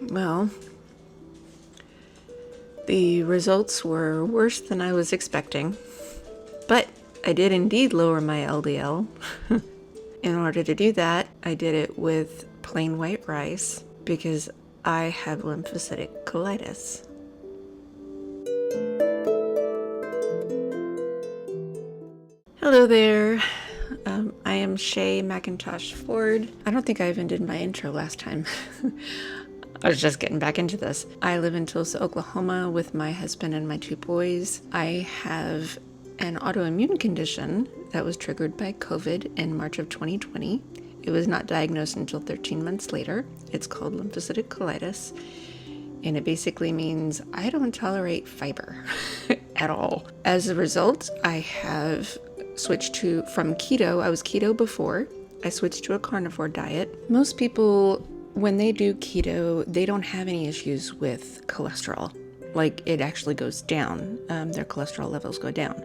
Well, the results were worse than I was expecting, but I did indeed lower my LDL. In order to do that, I did it with plain white rice because I have lymphocytic colitis. Hello there. I am Shay McIntosh Ford. I don't think I even did my intro last time. I was just getting back into this. I live in Tulsa, Oklahoma with my husband and my 2 boys. I have an autoimmune condition that was triggered by COVID in March of 2020. It was not diagnosed until 13 months later. It's called lymphocytic colitis, and it basically means I don't tolerate fiber at all. As a result, I have switched from keto. I was keto before. I switched to a carnivore diet. Most people, when they do keto, they don't have any issues with cholesterol. Like, it actually goes down. Their cholesterol levels go down.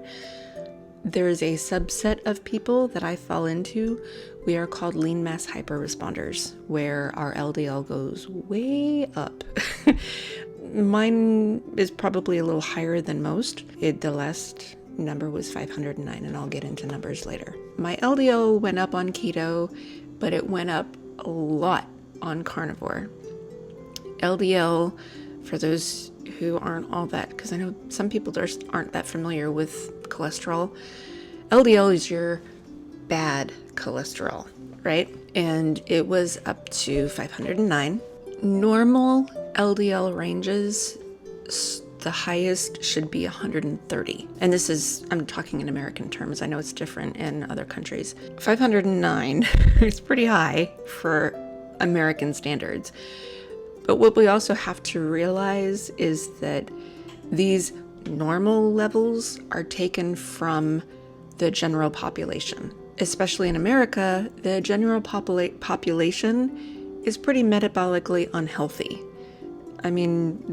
There is a subset of people that I fall into. We are called lean mass hyperresponders, where our LDL goes way up. Mine is probably a little higher than most. The last number was 509, and I'll get into numbers later. My LDL went up on keto, but it went up a lot on carnivore. LDL, for those who aren't all that, because I know some people just aren't that familiar with cholesterol, LDL is your bad cholesterol, right? And it was up to 509. Normal LDL ranges, the highest should be 130. And this is, I'm talking in American terms. I know it's different in other countries. 509 is pretty high for American standards. But what we also have to realize is that these normal levels are taken from the general population. Especially in America, the general population is pretty metabolically unhealthy. I mean,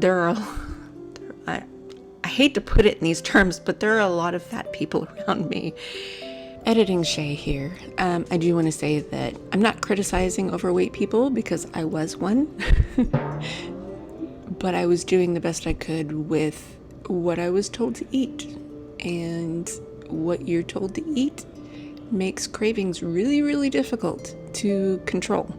I hate to put it in these terms, but there are a lot of fat people around me. Editing Shay here. I do want to say that I'm not criticizing overweight people because I was one, but I was doing the best I could with what I was told to eat. And what you're told to eat makes cravings really, really difficult to control.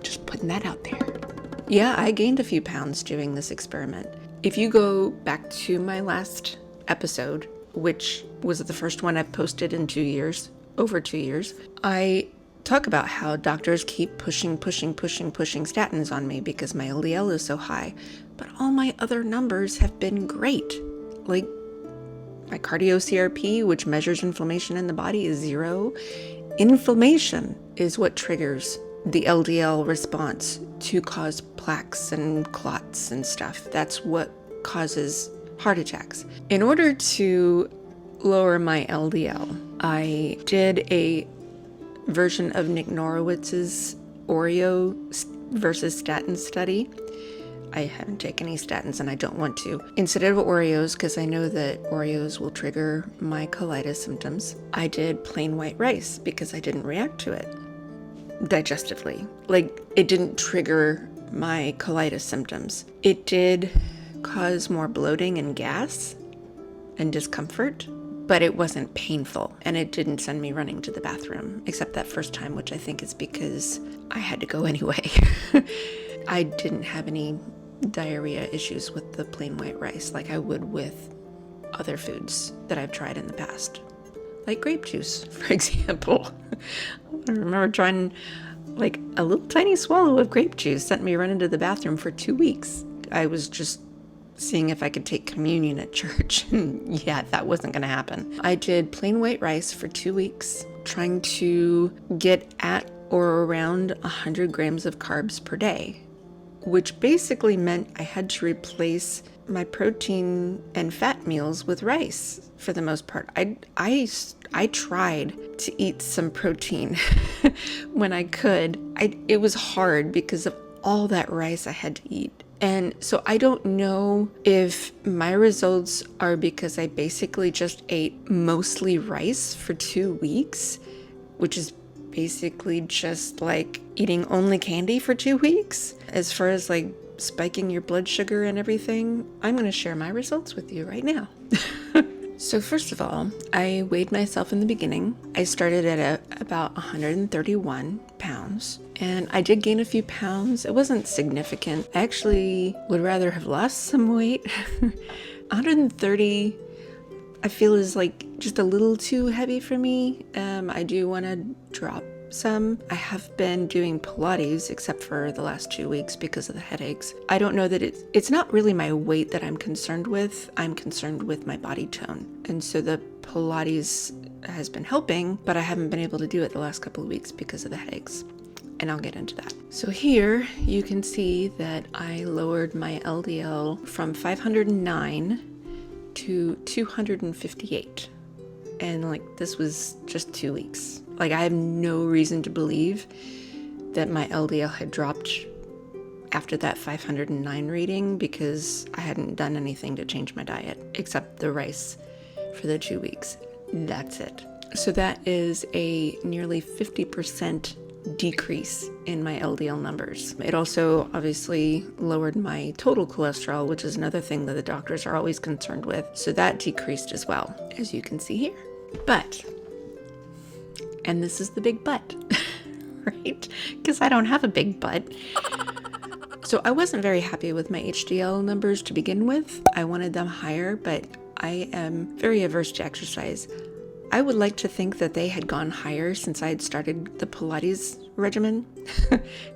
Just putting that out there. Yeah, I gained a few pounds doing this experiment. If you go back to my last episode, which was the first one I've posted in 2 years, over 2 years, I talk about how doctors keep pushing statins on me because my LDL is so high. But all my other numbers have been great. Like my cardio CRP, which measures inflammation in the body, is 0. Inflammation is what triggers the LDL response to cause plaques and clots and stuff. That's what causes heart attacks. In order to lower my LDL, I did a version of Nick Norowitz's Oreo versus statin study. I haven't taken any statins and I don't want to. Instead of Oreos, because I know that Oreos will trigger my colitis symptoms, I did plain white rice because I didn't react to it digestively. Like, it didn't trigger my colitis symptoms. It did cause more bloating and gas and discomfort, but it wasn't painful, and it didn't send me running to the bathroom, except that first time, which I think is because I had to go anyway. I didn't have any diarrhea issues with the plain white rice like I would with other foods that I've tried in the past, like grape juice, for example. I remember trying like a little tiny swallow of grape juice sent me running to the bathroom for 2 weeks. I was just seeing if I could take communion at church. Yeah, that wasn't going to happen. I did plain white rice for 2 weeks, trying to get at or around 100 grams of carbs per day, which basically meant I had to replace my protein and fat meals with rice for the most part. I tried to eat some protein when I could. It was hard because of all that rice I had to eat. And so I don't know if my results are because I basically just ate mostly rice for 2 weeks, which is basically just like eating only candy for 2 weeks. As far as like spiking your blood sugar and everything, I'm going to share my results with you right now. So first of all, I weighed myself in the beginning. I started at about 131 pounds, and I did gain a few pounds. It wasn't significant. I actually would rather have lost some weight. 130 I feel is like just a little too heavy for me. I do want to drop some. I have been doing Pilates except for the last 2 weeks because of the headaches. I don't know that it's not really my weight that I'm concerned with. I'm concerned with my body tone. And so the Pilates has been helping, but I haven't been able to do it the last couple of weeks because of the headaches. And I'll get into that. So here you can see that I lowered my LDL from 509 to 258. And like this was just 2 weeks. Like I have no reason to believe that my LDL had dropped after that 509 reading because I hadn't done anything to change my diet except the rice for the 2 weeks. That's it. So that is a nearly 50% decrease in my LDL numbers. It also obviously lowered my total cholesterol, which is another thing that the doctors are always concerned with. So that decreased as well, as you can see here. But, and this is the big but, right? Because I don't have a big but. So I wasn't very happy with my HDL numbers to begin with. I wanted them higher, but I am very averse to exercise. I would like to think that they had gone higher since I had started the Pilates regimen.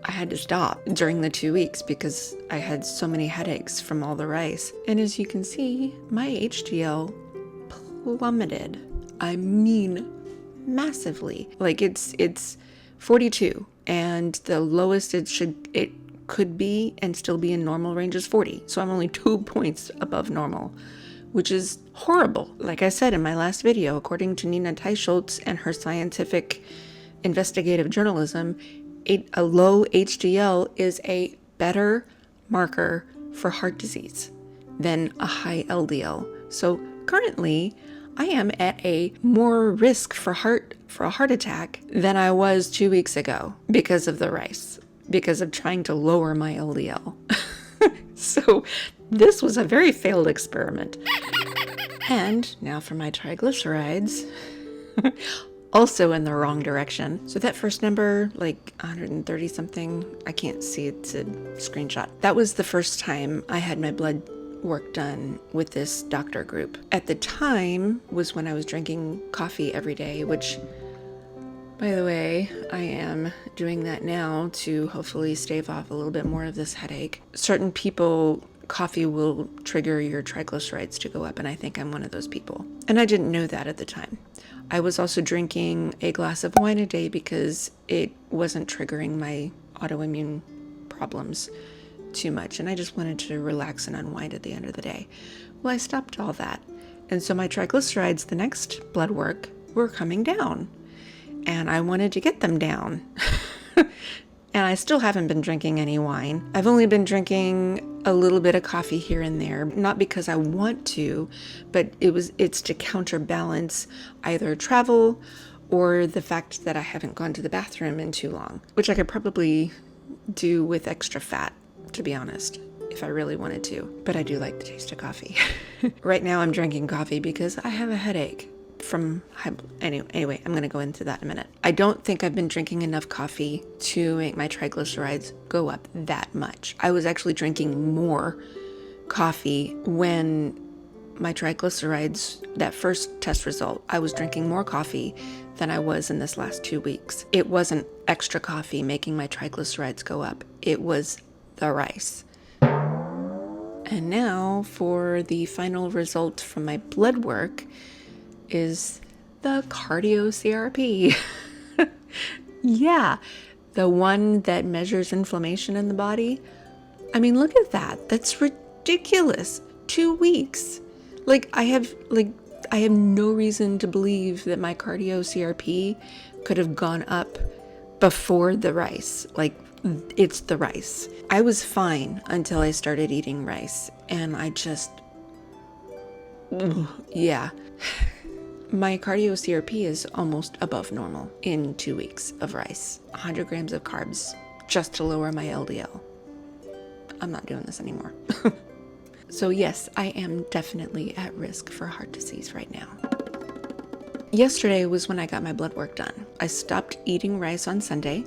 I had to stop during the 2 weeks because I had so many headaches from all the rice. And as you can see, my HDL plummeted. I mean, massively. Like it's 42, and the lowest it could be and still be in normal range is 40. So I'm only 2 points above normal, which is horrible. Like I said in my last video, according to Nina Teicholz and her scientific investigative journalism, a low HDL is a better marker for heart disease than a high LDL. So currently, I am at a more risk for a heart attack than I was 2 weeks ago because of the rice, because of trying to lower my LDL. So this was a very failed experiment. And now for my triglycerides, also in the wrong direction. So that first number, like 130 something, I can't see, it's a screenshot. That was the first time I had my blood work done with this doctor group. At the time was when I was drinking coffee every day, which, by the way, I am doing that now to hopefully stave off a little bit more of this headache. Certain people, coffee will trigger your triglycerides to go up, and I think I'm one of those people. And I didn't know that at the time. I was also drinking a glass of wine a day because it wasn't triggering my autoimmune problems too much, and I just wanted to relax and unwind at the end of the day. Well, I stopped all that, and so my triglycerides, the next blood work, were coming down, and I wanted to get them down. And I still haven't been drinking any wine. I've only been drinking a little bit of coffee here and there, not because I want to, but it's to counterbalance either travel or the fact that I haven't gone to the bathroom in too long, which I could probably do with extra fat, to be honest, if I really wanted to. But I do like the taste of coffee. Right now I'm drinking coffee because I have a headache from anyway, I'm going to go into that in a minute. I don't think I've been drinking enough coffee to make my triglycerides go up that much. I was actually drinking more coffee when my triglycerides, that first test result, I was drinking more coffee than I was in this last 2 weeks. It wasn't extra coffee making my triglycerides go up. It was the rice. And now for the final result from my blood work is the cardio CRP. Yeah, the one that measures inflammation in the body. I mean, look at that. That's ridiculous. 2 weeks. I have no reason to believe that my cardio CRP could have gone up before the rice. It's the rice. I was fine until I started eating rice, and I just, yeah. My cardio CRP is almost above normal in 2 weeks of rice. 100 grams of carbs just to lower my LDL. I'm not doing this anymore. So yes, I am definitely at risk for heart disease right now. Yesterday was when I got my blood work done. I stopped eating rice on Sunday.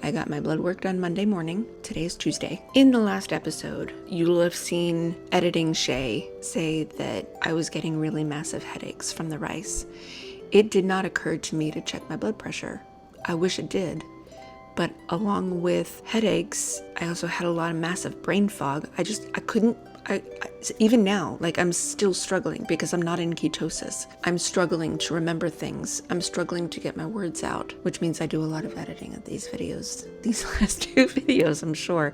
I got my blood work done Monday morning. Today is Tuesday. In the last episode, you'll have seen editing Shay say that I was getting really massive headaches from the rice. It did not occur to me to check my blood pressure. I wish it did. But along with headaches, I also had a lot of massive brain fog. Even now, I'm still struggling because I'm not in ketosis. I'm struggling to remember things. I'm struggling to get my words out, which means I do a lot of editing of these videos. These last 2 videos, I'm sure.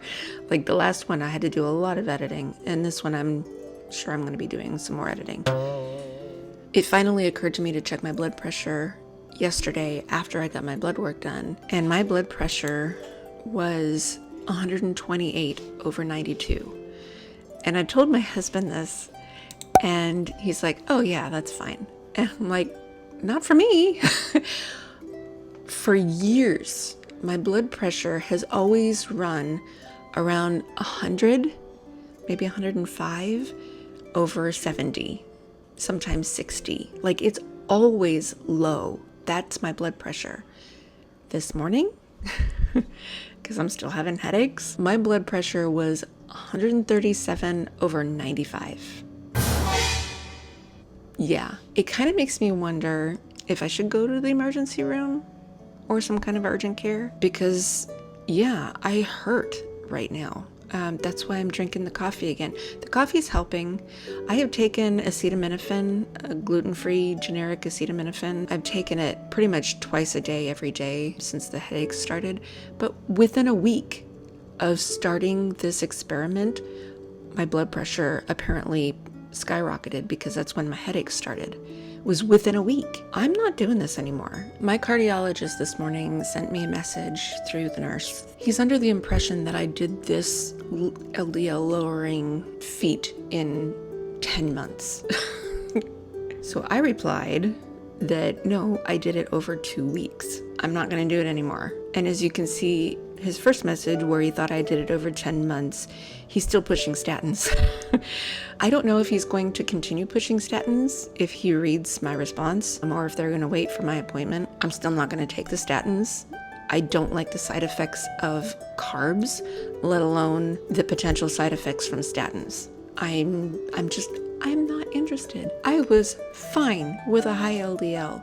Like the last one, I had to do a lot of editing. And this one, I'm sure I'm going to be doing some more editing. It finally occurred to me to check my blood pressure yesterday after I got my blood work done. And my blood pressure was 128/92. And I told my husband this, and he's like, oh yeah, that's fine. And I'm like, not for me. For years, my blood pressure has always run around 100, maybe 105/70, sometimes 60. It's always low. That's my blood pressure. This morning, because I'm still having headaches, my blood pressure was 137/95. Yeah, it kind of makes me wonder if I should go to the emergency room or some kind of urgent care, because yeah, I hurt right now. That's why I'm drinking the coffee again. The coffee's helping. I have taken acetaminophen, a gluten-free generic acetaminophen. I've taken it pretty much twice a day, every day since the headaches started. But within a week of starting this experiment, my blood pressure apparently skyrocketed because that's when my headaches started. It was within a week. I'm not doing this anymore. My cardiologist this morning sent me a message through the nurse. He's under the impression that I did this LDL lowering feat in 10 months. So I replied that no, I did it over 2 weeks. I'm not going to do it anymore. And as you can see, his first message where he thought I did it over 10 months, he's still pushing statins. I don't know if he's going to continue pushing statins if he reads my response, or if they're going to wait for my appointment. I'm still not going to take the statins. I don't like the side effects of carbs, let alone the potential side effects from statins. I'm not interested. I was fine with a high LDL.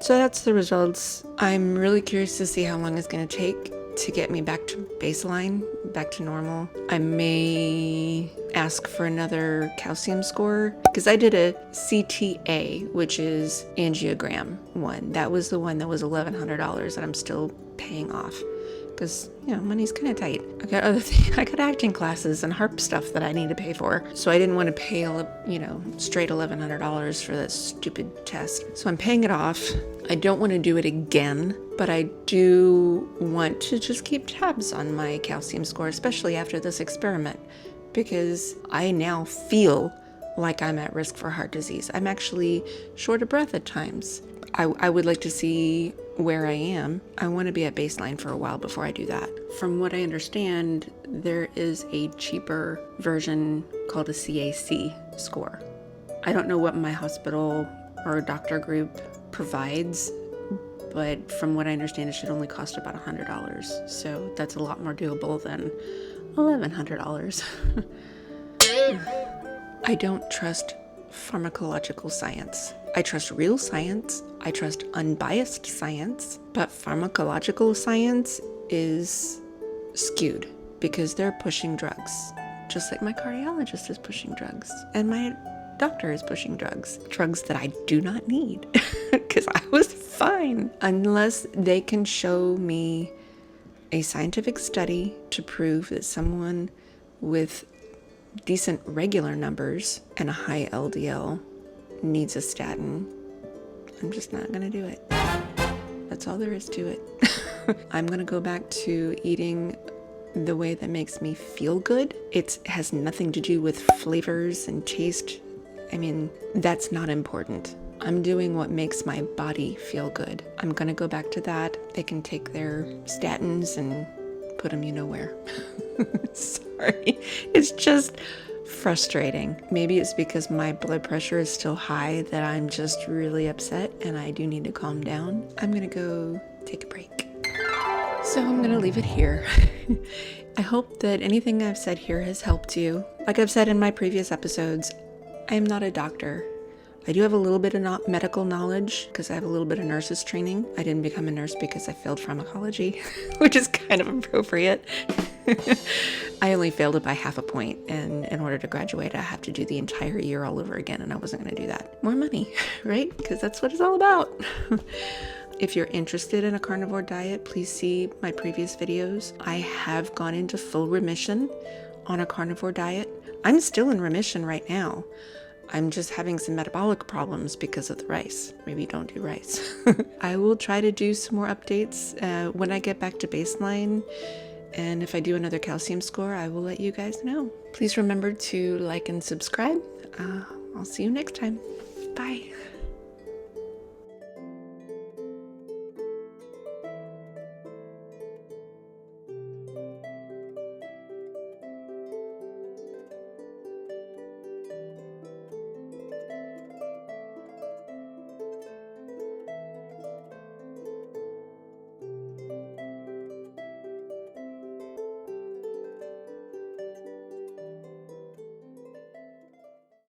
So that's the results. I'm really curious to see how long it's going to take to get me back to baseline, back to normal. I may ask for another calcium score because I did a CTA, which is angiogram one. That was the one that was $1,100 that I'm still paying off because, money's kind of tight. I got other things. I got acting classes and harp stuff that I need to pay for. So I didn't want to pay, straight $1,100 for that stupid test. So I'm paying it off. I don't want to do it again, but I do want to just keep tabs on my calcium score, especially after this experiment, because I now feel like I'm at risk for heart disease. I'm actually short of breath at times. I would like to see where I am. I want to be at baseline for a while before I do that. From what I understand, there is a cheaper version called a CAC score. I don't know what my hospital or doctor group provides, but from what I understand, it should only cost about $100. So that's a lot more doable than $1,100. I don't trust pharmacological science. I trust real science. I trust unbiased science, but pharmacological science is skewed because they're pushing drugs, just like my cardiologist is pushing drugs and my doctor is pushing drugs that I do not need because I was fine, unless they can show me a scientific study to prove that someone with decent regular numbers and a high LDL needs a statin. I'm just not gonna do it. That's all there is to it. I'm gonna go back to eating the way that makes me feel good. It has nothing to do with flavors and taste I mean, that's not important. I'm doing what makes my body feel good. I'm gonna go back to that. They can take their statins and put them you know where. Sorry, it's just frustrating. Maybe it's because my blood pressure is still high that I'm just really upset and I do need to calm down. I'm gonna go take a break. So I'm gonna leave it here. I hope that anything I've said here has helped you. Like I've said in my previous episodes, I am not a doctor. I do have a little bit of medical knowledge because I have a little bit of nurse's training. I didn't become a nurse because I failed pharmacology, which is kind of appropriate. I only failed it by half a point, and in order to graduate, I have to do the entire year all over again, and I wasn't going to do that. More money, right? Because that's what it's all about. If you're interested in a carnivore diet, please see my previous videos. I have gone into full remission on a carnivore diet. I'm still in remission right now. I'm just having some metabolic problems because of the rice. Maybe don't do rice. I will try to do some more updates when I get back to baseline. And if I do another calcium score, I will let you guys know. Please remember to like and subscribe. I'll see you next time. Bye.